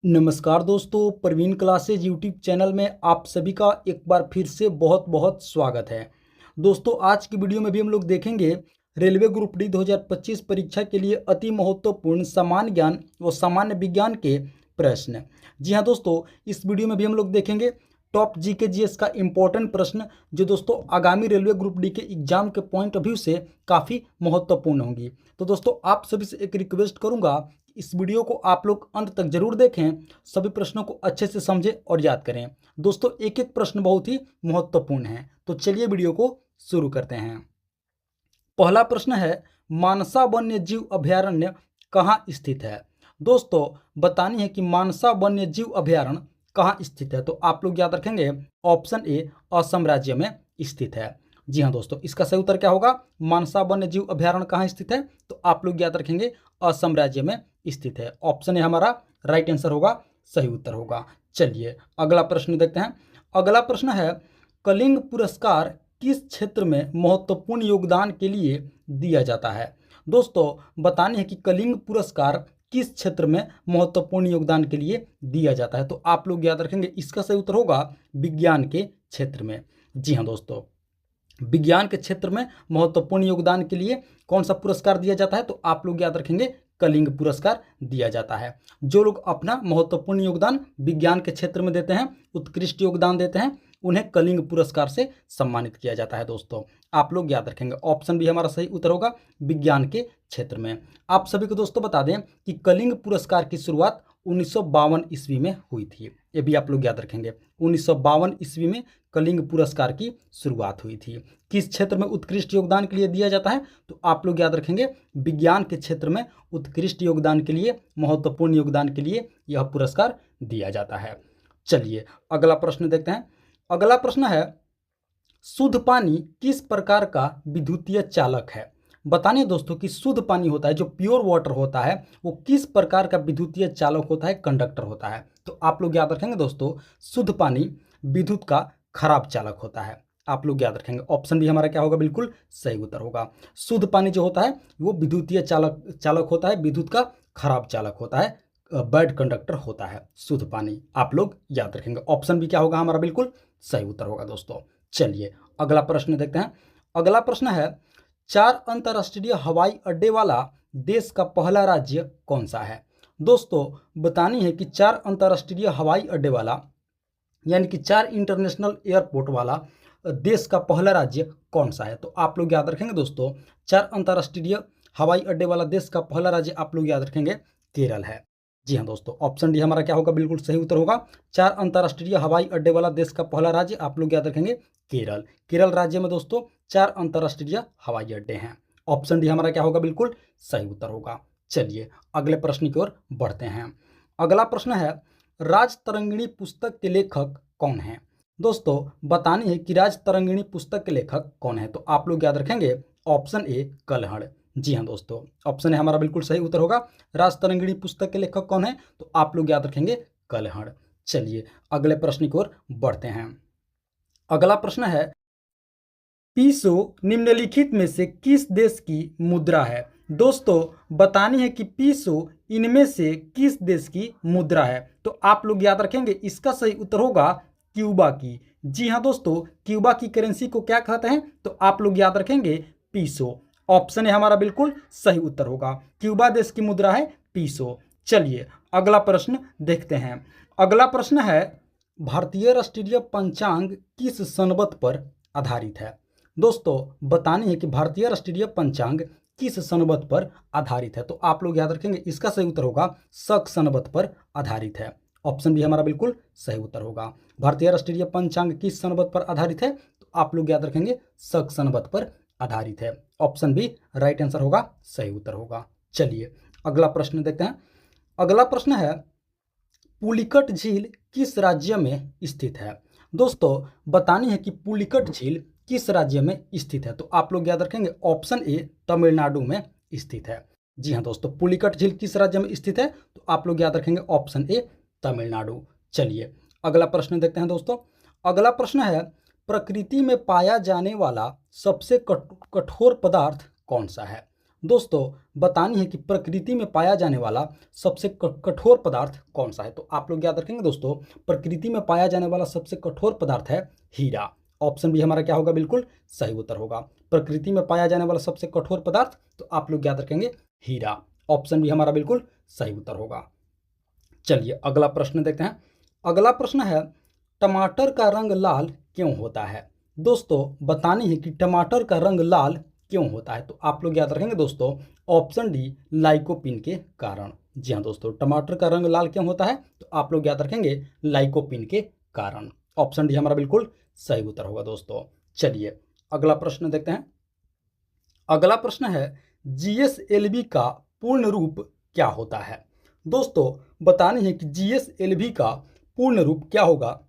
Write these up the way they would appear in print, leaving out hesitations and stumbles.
नमस्कार दोस्तों, Praveen classes YouTube channel में आप सभी का एक बार फिर से बहुत बहुत स्वागत है। दोस्तों, आज की वीडियो में भी हम लोग देखेंगे रेलवे ग्रुप डी 2025 परीक्षा के लिए अति महत्वपूर्ण सामान्य ज्ञान व सामान्य विज्ञान के प्रश्न। जी हाँ दोस्तों, इस वीडियो में भी हम लोग देखेंगे टॉप जीके जीएस का इम्पोर्टेंट प्रश्न जो दोस्तों आगामी रेलवे ग्रुप डी के एग्जाम के पॉइंट ऑफ व्यू से काफ़ी महत्वपूर्ण होंगी। तो दोस्तों, आप सभी से एक रिक्वेस्ट करूंगा, इस वीडियो को आप लोग अंत तक जरूर देखें, सभी प्रश्नों को अच्छे से समझें और याद करें। दोस्तों, एक एक प्रश्न बहुत ही महत्वपूर्ण है, तो चलिए वीडियो को शुरू करते हैं। पहला प्रश्न है, मानसा वन्य जीव अभयारण्य कहाँ स्थित है? दोस्तों, बतानी है कि मानसा वन्य जीव अभयारण्य कहाँ स्थित है। तो आप लोग याद रखेंगे ऑप्शन ए असम राज्य में स्थित है। जी हाँ दोस्तों, इसका सही उत्तर क्या होगा? मानसा वन्य जीव अभयारण्य कहाँ स्थित है? तो आप लोग याद रखेंगे असम राज्य में स्थित है। ऑप्शन ए हमारा राइट आंसर होगा, सही उत्तर होगा। चलिए अगला प्रश्न देखते हैं। अगला प्रश्न है, कलिंग पुरस्कार किस क्षेत्र में महत्वपूर्ण योगदान के लिए दिया जाता है? दोस्तों, बतानी है कि कलिंग पुरस्कार किस क्षेत्र में महत्वपूर्ण योगदान के लिए दिया जाता है। तो आप लोग याद रखेंगे इसका सही उत्तर होगा विज्ञान के क्षेत्र में। जी हाँ दोस्तों, विज्ञान के क्षेत्र में महत्वपूर्ण योगदान के लिए कौन सा पुरस्कार दिया जाता है? तो आप लोग याद रखेंगे कलिंग पुरस्कार दिया जाता है। जो लोग अपना महत्वपूर्ण योगदान विज्ञान के क्षेत्र में देते हैं, उत्कृष्ट योगदान देते हैं, उन्हें कलिंग पुरस्कार से सम्मानित किया जाता है। दोस्तों, आप लोग याद रखेंगे ऑप्शन भी हमारा सही उत्तर होगा, विज्ञान के क्षेत्र में। आप सभी को दोस्तों बता दें कि कलिंग पुरस्कार की शुरुआत 1952 ईस्वी में हुई थी। ये भी आप लोग याद रखेंगे, 1952 ईस्वी में कलिंग पुरस्कार की शुरुआत हुई थी। किस क्षेत्र में उत्कृष्ट योगदान के लिए दिया जाता है? तो आप लोग याद रखेंगे विज्ञान के क्षेत्र में उत्कृष्ट योगदान के लिए, महत्वपूर्ण योगदान के लिए यह पुरस्कार दिया जाता है। चलिए अगला प्रश्न देखते हैं। अगला प्रश्न है, शुद्ध पानी किस प्रकार का विद्युतीय चालक है? बताने दोस्तों कि शुद्ध पानी होता है, जो प्योर वाटर होता है, वो किस प्रकार का विद्युतीय चालक होता है, कंडक्टर होता है। तो आप लोग याद रखेंगे दोस्तों, शुद्ध पानी विद्युत का खराब चालक होता है। आप लोग याद रखेंगे ऑप्शन भी हमारा क्या होगा, बिल्कुल सही उत्तर होगा। शुद्ध पानी जो होता है वो विद्युतीय चालक होता है, विद्युत का खराब चालक होता है, बैड कंडक्टर होता है शुद्ध पानी। आप लोग याद रखेंगे ऑप्शन भी क्या होगा हमारा, बिल्कुल सही उत्तर होगा। दोस्तों चलिए अगला प्रश्न देखते हैं। अगला प्रश्न है, 4 अंतर्राष्ट्रीय हवाई अड्डे वाला देश का पहला राज्य कौन सा है? दोस्तों, बतानी है कि 4 अंतर्राष्ट्रीय हवाई अड्डे वाला, यानी कि 4 इंटरनेशनल एयरपोर्ट वाला देश का पहला राज्य कौन सा है। तो आप लोग याद रखेंगे दोस्तों, 4 अंतर्राष्ट्रीय हवाई अड्डे वाला देश का पहला राज्य आप लोग याद रखेंगे केरल है। जी हाँ दोस्तों, ऑप्शन डी हमारा क्या होगा, बिल्कुल सही उत्तर होगा। 4 अंतर्राष्ट्रीय हवाई अड्डे वाला देश का पहला राज्य आप लोग याद रखेंगे केरल। केरल राज्य में दोस्तों 4 अंतर्राष्ट्रीय हवाई अड्डे हैं। ऑप्शन डी हमारा क्या होगा, बिल्कुल सही उत्तर होगा। चलिए अगले प्रश्न की ओर बढ़ते हैं। अगला प्रश्न है, राज तरंगिणी पुस्तक के लेखक कौन है? दोस्तों, बतानी है कि राज तरंगिणी पुस्तक के लेखक कौन है। तो आप लोग याद रखेंगे ऑप्शन ए कल्हड़। जी हाँ दोस्तों, ऑप्शन ए हमारा बिल्कुल सही उत्तर होगा। राज तरंगिणी पुस्तक के लेखक कौन है? तो आप लोग याद रखेंगे कल्हड़। चलिए अगले प्रश्न की ओर बढ़ते हैं। अगला प्रश्न है, पीसो निम्नलिखित में से किस देश की मुद्रा है? दोस्तों, बतानी है कि पीसो इनमें से किस देश की मुद्रा है। तो आप लोग याद रखेंगे इसका सही उत्तर होगा क्यूबा की। जी हाँ दोस्तों, क्यूबा की करेंसी को क्या कहते हैं? तो आप लोग याद रखेंगे पीसो। ऑप्शन है हमारा बिल्कुल सही उत्तर होगा, क्यूबा देश की मुद्रा है पीसो। चलिए अगला प्रश्न देखते हैं। अगला प्रश्न है, भारतीय राष्ट्रीय पंचांग किस सनबत पर आधारित है? दोस्तों, बतानी है कि भारतीय राष्ट्रीय पंचांग किस सनबत पर आधारित है। तो आप लोग याद रखेंगे इसका सही उत्तर होगा शक सनबत पर आधारित है। ऑप्शन भी हमारा बिल्कुल सही उत्तर होगा। भारतीय राष्ट्रीय पंचांग किस सनबत पर आधारित है? तो आप लोग याद रखेंगे शक सनबत पर आधारित है। ऑप्शन बी राइट आंसर होगा, सही उत्तर होगा। चलिए अगला प्रश्न देखते हैं। अगला प्रश्न है, पुलिकट झील किस राज्य में स्थित है? दोस्तों, बतानी है कि पुलिकट झील किस राज्य में स्थित है। तो आप लोग याद रखेंगे ऑप्शन ए तमिलनाडु में स्थित है। जी हाँ दोस्तों, पुलिकट झील किस राज्य में स्थित है? तो आप लोग याद रखेंगे ऑप्शन ए तमिलनाडु। चलिए अगला प्रश्न देखते हैं दोस्तों। अगला प्रश्न है, प्रकृति में पाया जाने वाला सबसे कठोर पदार्थ कौन सा है? दोस्तों बतानी है कि प्रकृति में पाया जाने वाला सबसे कठोर पदार्थ कौन सा है। तो आप लोग याद रखेंगे दोस्तों, प्रकृति में पाया जाने वाला सबसे कठोर पदार्थ है हीरा। ऑप्शन बी हमारा क्या होगा, बिल्कुल सही उत्तर होगा। प्रकृति में पाया जाने वाला सबसे कठोर पदार्थ, तो आप लोग याद रखेंगे हीरा। ऑप्शन बी हमारा बिल्कुल सही उत्तर होगा। चलिए अगला प्रश्न देखते हैं। अगला प्रश्न है, टमाटर का रंग लाल क्यों होता है। दोस्तों बतानी है कि टमाटर का रंग लाल क्यों होता है। तो आप लोग याद रखेंगे दोस्तों, ऑप्शन डी लाइकोपिन के कारण। जी हाँ दोस्तों, टमाटर का रंग लाल क्यों होता है, तो आप लोग याद रखेंगे लाइकोपिन के कारण। ऑप्शन डी हमारा बिल्कुल सही उत्तर होगा दोस्तों। चलिए अगला प्रश्न देखते हैं। अगला प्रश्न है, जीएसएलवी का पूर्ण रूप क्या होता है। दोस्तों बतानी है कि जीएसएलवी का पूर्ण रूप क्या होगा।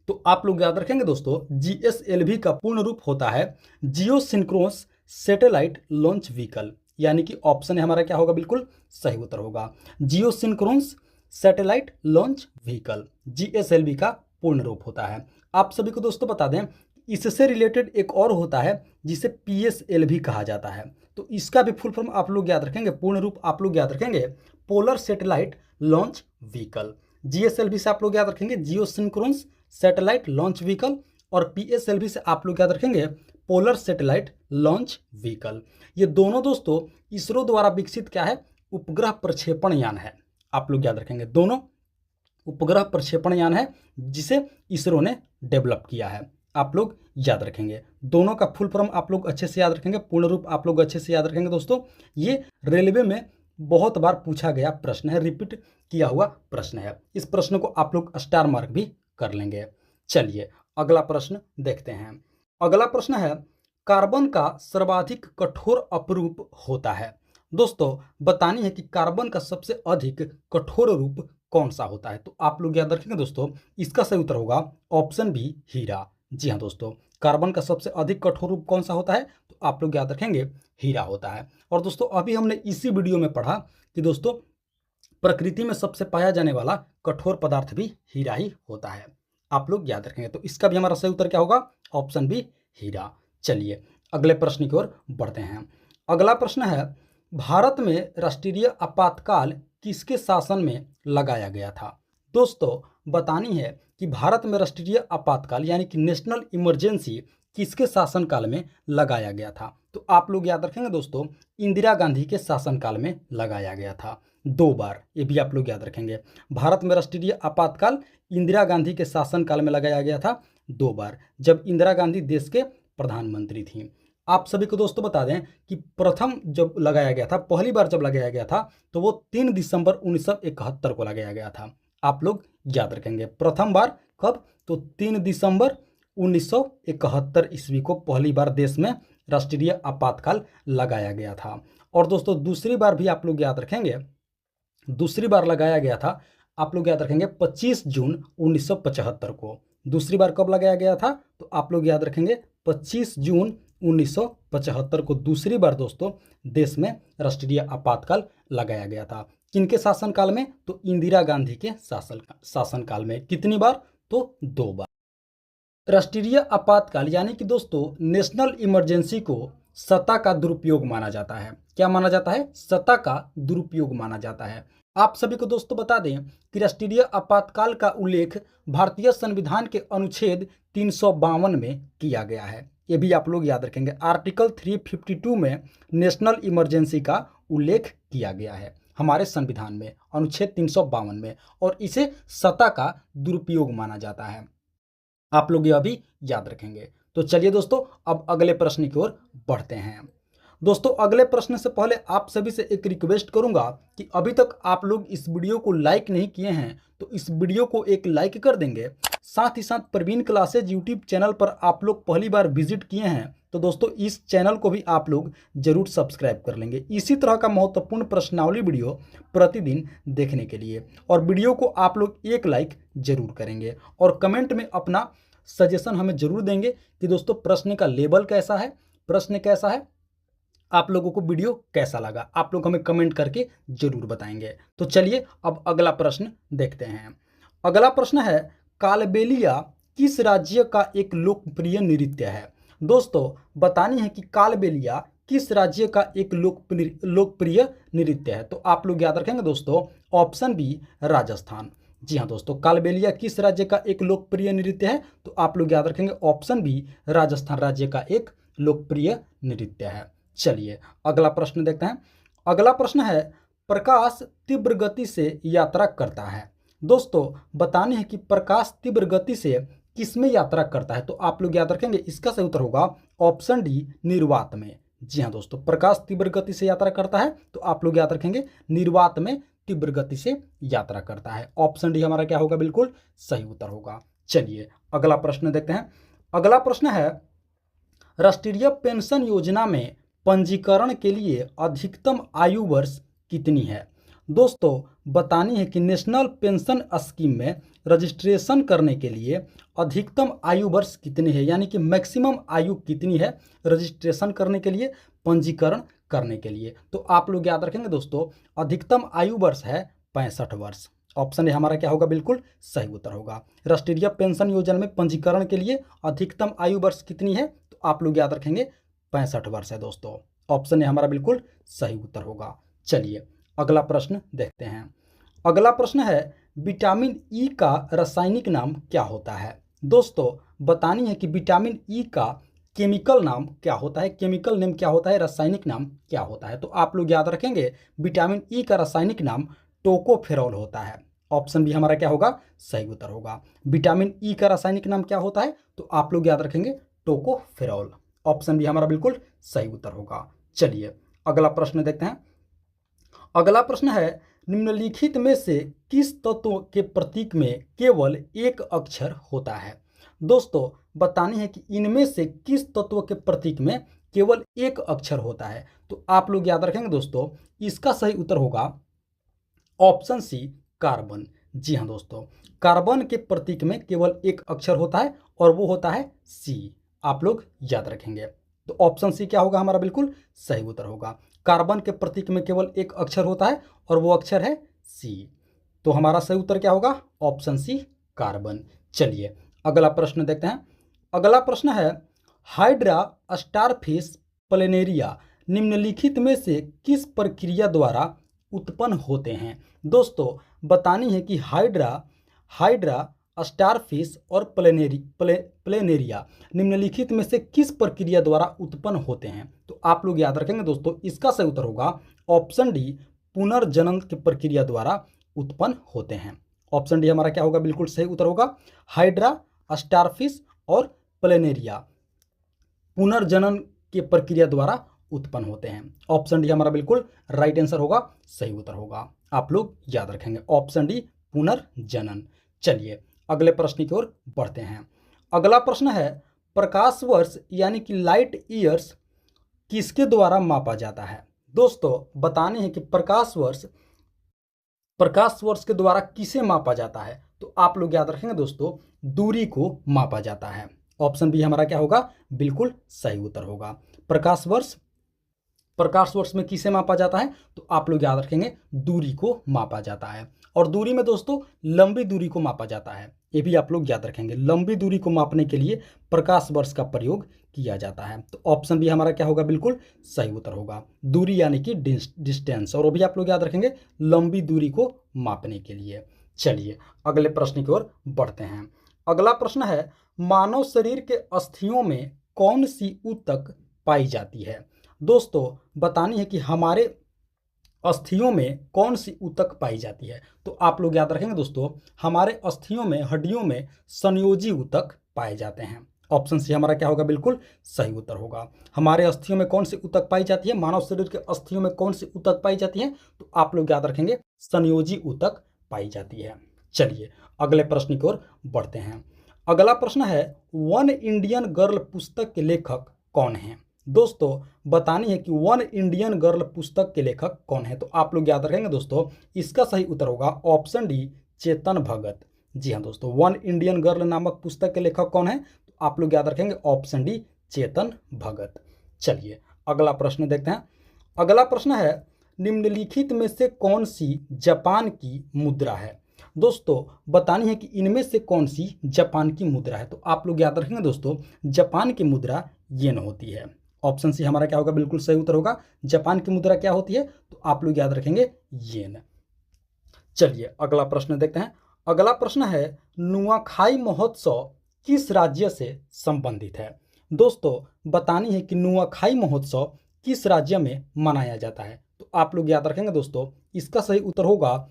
तो आप लोग याद रखेंगे दोस्तों, जीएसएलवी का पूर्ण रूप होता है जियो सिंक्रोनस सैटेलाइट लॉन्च व्हीकल। यानी कि ऑप्शन हमारा क्या होगा, बिल्कुल सही उत्तर होगा। Geosynchronous satellite launch vehicle GSLV का पूर्ण रूप होता है। आप सभी को दोस्तों बता दें, इससे रिलेटेड एक और होता है जिसे पीएसएलवी कहा जाता है। तो इसका भी फुल फॉर्म आप लोग याद रखेंगे, पूर्ण रूप आप लोग याद रखेंगे polar satellite launch vehicle. GSLV से आप लोग याद रखेंगे जियो सिंक्रोनस सैटेलाइट लॉन्च व्हीकल, और पीएसएलवी से आप लोग याद रखेंगे पोलर सैटेलाइट लॉन्च व्हीकल। ये दोनों दोस्तों इसरो द्वारा विकसित क्या है, उपग्रह प्रक्षेपण यान है। आप लोग याद रखेंगे दोनों उपग्रह प्रक्षेपण यान है जिसे इसरो ने डेवलप किया है। आप लोग याद रखेंगे दोनों का फुल फॉर्म आप लोग अच्छे से याद रखेंगे, पूर्ण रूप आप लोग अच्छे से याद रखेंगे दोस्तों। ये रेलवे में बहुत बार पूछा गया प्रश्न है, रिपीट किया हुआ प्रश्न है। इस प्रश्न को आप लोग स्टार मार्क भी कर लेंगे। चलिए अगला प्रश्न देखते हैं। अगला प्रश्न है, कार्बन का सर्वाधिक कठोर अपरूप होता है। दोस्तों बतानी है कि कार्बन का सबसे अधिक कठोर रूप कौन सा होता है। तो आप लोग याद रखेंगे दोस्तों, इसका सही उत्तर होगा ऑप्शन बी हीरा। जी हाँ दोस्तों, कार्बन का सबसे अधिक कठोर रूप कौन सा होता है, तो आप लोग याद रखेंगे हीरा होता है। और दोस्तों अभी हमने इसी वीडियो में पढ़ा कि दोस्तों प्रकृति में सबसे पाया जाने वाला कठोर पदार्थ भी हीरा ही होता है। आप लोग याद रखेंगे, तो इसका भी हमारा सही उत्तर क्या होगा, ऑप्शन बी हीरा। चलिए अगले प्रश्न की ओर बढ़ते हैं। अगला प्रश्न है, भारत में राष्ट्रीय आपातकाल किसके शासन में लगाया गया था। दोस्तों बतानी है कि भारत में राष्ट्रीय आपातकाल यानी कि नेशनल इमरजेंसी किसके शासनकाल में लगाया गया था। तो आप लोग याद रखेंगे दोस्तों, इंदिरा गांधी के शासनकाल में लगाया गया था 2 बार। ये भी आप लोग याद रखेंगे, भारत में राष्ट्रीय आपातकाल इंदिरा गांधी के शासनकाल में लगाया गया था 2 बार, जब इंदिरा गांधी देश के प्रधानमंत्री थी। आप सभी को दोस्तों बता दें कि प्रथम जब लगाया गया था, पहली बार जब लगाया गया था, तो वो 3 दिसंबर 1971 को लगाया गया था। आप लोग याद रखेंगे प्रथम बार कब, तो 3 दिसंबर 1971 ईस्वी को पहली बार देश में राष्ट्रीय आपातकाल लगाया गया था। और दोस्तों दूसरी बार भी आप लोग याद रखेंगे, दूसरी बार लगाया गया था, आप लोग याद रखेंगे 25 जून 1975 को। दूसरी बार कब लगाया गया था, तो आप लोग याद रखेंगे 25 जून 1975 को दूसरी बार दोस्तों देश में राष्ट्रीय आपातकाल लगाया गया था। किनके शासनकाल में, तो इंदिरा गांधी के शासनकाल में। कितनी बार, तो 2 बार। राष्ट्रीय आपातकाल यानी कि दोस्तों नेशनल इमरजेंसी को सत्ता का दुरुपयोग माना जाता है। क्या माना जाता है, सत्ता का दुरुपयोग माना जाता है। आप सभी को दोस्तों बता दें कि राष्ट्रीय आपातकाल का उल्लेख भारतीय संविधान के अनुच्छेद 352 में किया गया है। ये भी आप लोग याद रखेंगे, आर्टिकल 352 में नेशनल इमरजेंसी का उल्लेख किया गया है हमारे संविधान में, अनुच्छेद 352 में, और इसे सत्ता का दुरुपयोग माना जाता है। आप लोग यह भी याद रखेंगे। तो चलिए दोस्तों अब अगले प्रश्न की ओर बढ़ते हैं। दोस्तों अगले प्रश्न से पहले आप सभी से एक रिक्वेस्ट करूंगा कि अभी तक आप लोग इस वीडियो को लाइक नहीं किए हैं तो इस वीडियो को एक लाइक कर देंगे। साथ ही साथ प्रवीण क्लासेज यूट्यूब चैनल पर आप लोग पहली बार विजिट किए हैं तो दोस्तों इस चैनल को भी आप लोग जरूर सब्सक्राइब कर लेंगे, इसी तरह का महत्वपूर्ण प्रश्नावली वीडियो प्रतिदिन देखने के लिए। और वीडियो को आप लोग एक लाइक जरूर करेंगे और कमेंट में अपना सजेशन हमें जरूर देंगे कि दोस्तों प्रश्न का लेवल कैसा है, प्रश्न कैसा है, आप लोगों को वीडियो कैसा लगा, आप लोग हमें कमेंट करके जरूर बताएंगे। तो चलिए अब अगला प्रश्न देखते हैं। अगला प्रश्न है, कालबेलिया किस राज्य का एक लोकप्रिय नृत्य है। दोस्तों बतानी है कि कालबेलिया किस राज्य का एक लोकप्रिय नृत्य है? तो आप लोग याद रखेंगे दोस्तों ऑप्शन बी राजस्थान। जी हाँ दोस्तों, कालबेलिया किस राज्य का एक लोकप्रिय नृत्य है? तो आप लोग याद रखेंगे ऑप्शन बी राजस्थान राज्य का एक लोकप्रिय नृत्य है। चलिए अगला प्रश्न देखते हैं। अगला प्रश्न है प्रकाश तीव्र गति से यात्रा करता है। दोस्तों बताने है कि प्रकाश तीव्र गति से किसमें यात्रा करता है? तो आप लोग याद रखेंगे इसका सही उत्तर होगा ऑप्शन डी निर्वात में। जी हाँ दोस्तों, प्रकाश तीव्र गति से यात्रा करता है तो आप लोग याद रखेंगे निर्वात में तीव्र गति से यात्रा करता है। ऑप्शन डी हमारा क्या होगा? बिल्कुल सही उत्तर होगा। चलिए अगला प्रश्न देखते हैं। अगला प्रश्न है राष्ट्रीय पेंशन योजना में पंजीकरण के लिए अधिकतम आयु वर्ष कितनी है? दोस्तों बतानी है कि नेशनल पेंशन स्कीम में रजिस्ट्रेशन करने के लिए अधिकतम आयु वर्ष कितनी है, यानी कि मैक्सिमम आयु कितनी है रजिस्ट्रेशन करने के लिए, पंजीकरण करने के लिए? तो आप लोग याद रखेंगे दोस्तों अधिकतम आयु वर्ष है 65 वर्ष। ऑप्शन ए हमारा क्या होगा? बिल्कुल सही उत्तर होगा। राष्ट्रीय पेंशन योजना में पंजीकरण के लिए अधिकतम आयु वर्ष कितनी है? तो आप लोग याद रखेंगे 65 वर्ष है दोस्तों। ऑप्शन ए हमारा बिल्कुल सही उत्तर होगा। चलिए अगला प्रश्न देखते हैं। अगला प्रश्न है विटामिन ई का रासायनिक नाम क्या होता है? दोस्तों बतानी है कि विटामिन ई का केमिकल नाम क्या होता है, केमिकल नेम क्या होता है, रासायनिक नाम क्या होता है? तो आप लोग याद रखेंगे विटामिन ई का रासायनिक नाम टोकोफेरॉल होता है। ऑप्शन बी हमारा क्या होगा? सही उत्तर होगा। विटामिन ई का रासायनिक नाम क्या होता है? तो आप लोग याद रखेंगे टोकोफेरॉल। ऑप्शन बी हमारा बिल्कुल सही उत्तर होगा। चलिए अगला प्रश्न देखते हैं। अगला प्रश्न है निम्नलिखित में से किस तत्व के प्रतीक में केवल एक अक्षर होता है? दोस्तों बतानी है कि इनमें से किस तत्व के प्रतीक में केवल एक अक्षर होता है? तो आप लोग याद रखेंगे दोस्तों इसका सही उत्तर होगा ऑप्शन सी कार्बन। जी हाँ दोस्तों, कार्बन के प्रतीक में केवल एक अक्षर होता है और वो होता है सी। आप लोग याद रखेंगे तो ऑप्शन सी क्या होगा? हमारा बिल्कुल सही उत्तर होगा। कार्बन के प्रतीक में केवल एक अक्षर होता है और वो अक्षर है सी। तो हमारा सही उत्तर क्या होगा? Option C carbon. चलिए अगला प्रश्न देखते हैं। अगला प्रश्न है हाइड्रा स्टारफिश प्लेनेरिया निम्नलिखित में से किस प्रक्रिया द्वारा उत्पन्न होते हैं? दोस्तों बतानी है कि हाइड्रा स्टारफिश और प्लेनेरिया निम्नलिखित में से किस प्रक्रिया द्वारा उत्पन्न होते हैं? तो आप लोग याद रखेंगे दोस्तों इसका सही उत्तर होगा ऑप्शन डी पुनर्जनन की प्रक्रिया द्वारा उत्पन्न होते हैं। ऑप्शन डी हमारा क्या होगा? बिल्कुल सही उत्तर होगा। हाइड्रा स्टारफिश और प्लेनेरिया पुनर्जनन की प्रक्रिया द्वारा उत्पन्न होते हैं। ऑप्शन डी हमारा बिल्कुल राइट आंसर होगा, सही उत्तर होगा। आप लोग याद रखेंगे ऑप्शन डी पुनर्जनन। चलिए अगले प्रश्न की ओर बढ़ते हैं। अगला प्रश्न है प्रकाश वर्ष यानी कि लाइट ईयर्स किसके द्वारा मापा जाता है? दोस्तों बताने हैं कि प्रकाश वर्ष के द्वारा किसे मापा जाता है? तो आप लोग याद रखेंगे दोस्तों दूरी को मापा जाता है। ऑप्शन बी हमारा क्या होगा? बिल्कुल सही उत्तर होगा। प्रकाश वर्ष में किसे मापा जाता है? तो आप लोग याद रखेंगे दूरी को मापा जाता है। और दूरी में दोस्तों लंबी दूरी को मापा जाता है, ये भी आप लोग याद रखेंगे। लंबी दूरी को मापने के लिए प्रकाश वर्ष का प्रयोग किया जाता है। तो ऑप्शन बी हमारा क्या होगा? बिल्कुल सही उत्तर होगा। दूरी यानी कि डिस्टेंस, और वो भी आप लोग याद रखेंगे लंबी दूरी को मापने के लिए। चलिए अगले प्रश्न की ओर बढ़ते हैं। अगला प्रश्न है मानव शरीर के अस्थियों में कौन सी ऊतक पाई जाती है? दोस्तों बतानी है कि हमारे अस्थियों में कौन सी ऊतक पाई जाती है? तो आप लोग याद रखेंगे दोस्तों हमारे अस्थियों में, हड्डियों में संयोजी ऊतक पाए जाते हैं। ऑप्शन सी हमारा क्या होगा? बिल्कुल सही उत्तर होगा। हमारे अस्थियों में कौन सी ऊतक पाई जाती है? मानव शरीर के अस्थियों में कौन सी ऊतक पाई जाती है? तो आप लोग याद रखेंगे संयोजी ऊतक पाई जाती है। चलिए अगले प्रश्न की ओर बढ़ते हैं। अगला प्रश्न है वन इंडियन गर्ल पुस्तक के लेखक कौन है? दोस्तों बतानी है कि वन इंडियन गर्ल पुस्तक के लेखक कौन है? तो आप लोग याद रखेंगे दोस्तों इसका सही उत्तर होगा ऑप्शन डी चेतन भगत। जी हाँ दोस्तों, वन इंडियन गर्ल नामक पुस्तक के लेखक कौन है? तो आप लोग याद रखेंगे ऑप्शन डी चेतन भगत। चलिए अगला प्रश्न देखते हैं। अगला प्रश्न है निम्नलिखित में से कौन सी जापान की मुद्रा है? दोस्तों बतानी है कि इनमें से कौन सी जापान की मुद्रा है? तो आप लोग याद रखेंगे दोस्तों जापान की मुद्रा येन होती है। ऑप्शन सी हमारा क्या होगा, बिल्कुल सही उत्तर होगा। जापान की मुद्रा क्या होती है, तो आप लोग याद रखेंगे येन। चलिए अगला प्रश्न देखते हैं। अगला प्रश्न है, नुआखाई महोत्सव किस राज्य से संबंधित है। दोस्तों बतानी है कि नुआखाई महोत्सव किस राज्य में मनाया जाता है, तो आप लोग याद रखेंगे दोस्तों, इसका सही उत्तर होगा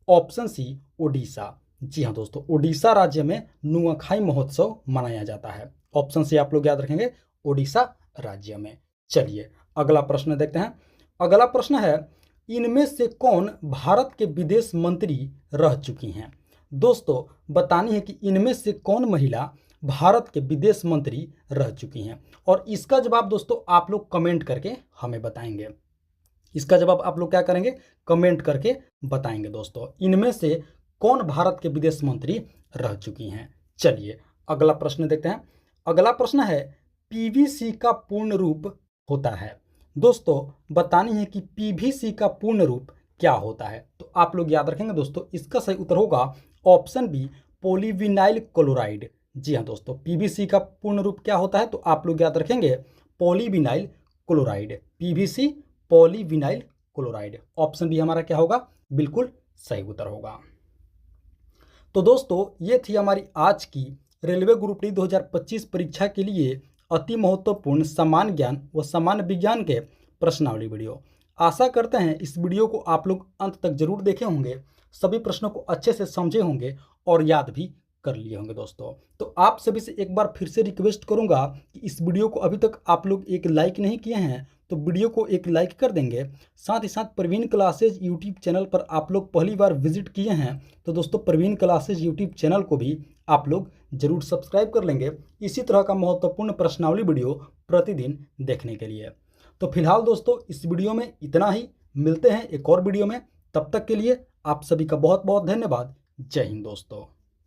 ऑप्शन सी उड़ीसा। जी हाँ दोस्तों, उड़ीसा राज्य में नुआखाई महोत्सव मनाया जाता है। ऑप्शन सी आप लोग याद रखेंगे, उड़ीसा राज्य में। चलिए अगला प्रश्न देखते हैं। अगला प्रश्न है, इनमें से कौन भारत के विदेश मंत्री रह चुकी हैं। दोस्तों बतानी है कि इनमें से कौन महिला भारत के विदेश मंत्री रह चुकी हैं, और इसका जवाब दोस्तों आप लोग कमेंट करके हमें बताएंगे। इसका जवाब आप लोग क्या करेंगे, कमेंट करके बताएंगे दोस्तों, इनमें से कौन भारत के विदेश मंत्री रह चुकी हैं। चलिए अगला प्रश्न देखते हैं। अगला प्रश्न है, पीवीसी का पूर्ण रूप होता है। दोस्तों बतानी है कि पीवीसी का पूर्ण रूप क्या होता है, तो आप लोग याद रखेंगे दोस्तों, इसका सही उत्तर होगा ऑप्शन बी पॉलीविनाइल क्लोराइड। जी हाँ दोस्तों, पीवीसी का पूर्ण रूप क्या होता है, तो आप लोग याद रखेंगे polyvinyl chloride. PVC polyvinyl chloride, option B हमारा क्या होगा, बिल्कुल सही उत्तर होगा। तो दोस्तों ये थी हमारी आज की रेलवे ग्रुप डी 2025 परीक्षा के लिए अति महत्वपूर्ण सामान्य ज्ञान व सामान्य विज्ञान के प्रश्नावली वीडियो। आशा करते हैं इस वीडियो को आप लोग अंत तक जरूर देखे होंगे, सभी प्रश्नों को अच्छे से समझे होंगे और याद भी कर लिए होंगे दोस्तों। तो आप सभी से एक बार फिर से रिक्वेस्ट करूंगा कि इस वीडियो को अभी तक आप लोग एक लाइक नहीं किए हैं तो वीडियो को एक लाइक कर देंगे। साथ ही साथ प्रवीण क्लासेज यूट्यूब चैनल पर आप लोग पहली बार विजिट किए हैं तो दोस्तों प्रवीण क्लासेज यूट्यूब चैनल को भी आप लोग जरूर सब्सक्राइब कर लेंगे, इसी तरह का महत्वपूर्ण प्रश्नावली वीडियो प्रतिदिन देखने के लिए। तो फिलहाल दोस्तों इस वीडियो में इतना ही, मिलते हैं एक और वीडियो में, तब तक के लिए आप सभी का बहुत बहुत धन्यवाद। जय हिंद दोस्तों।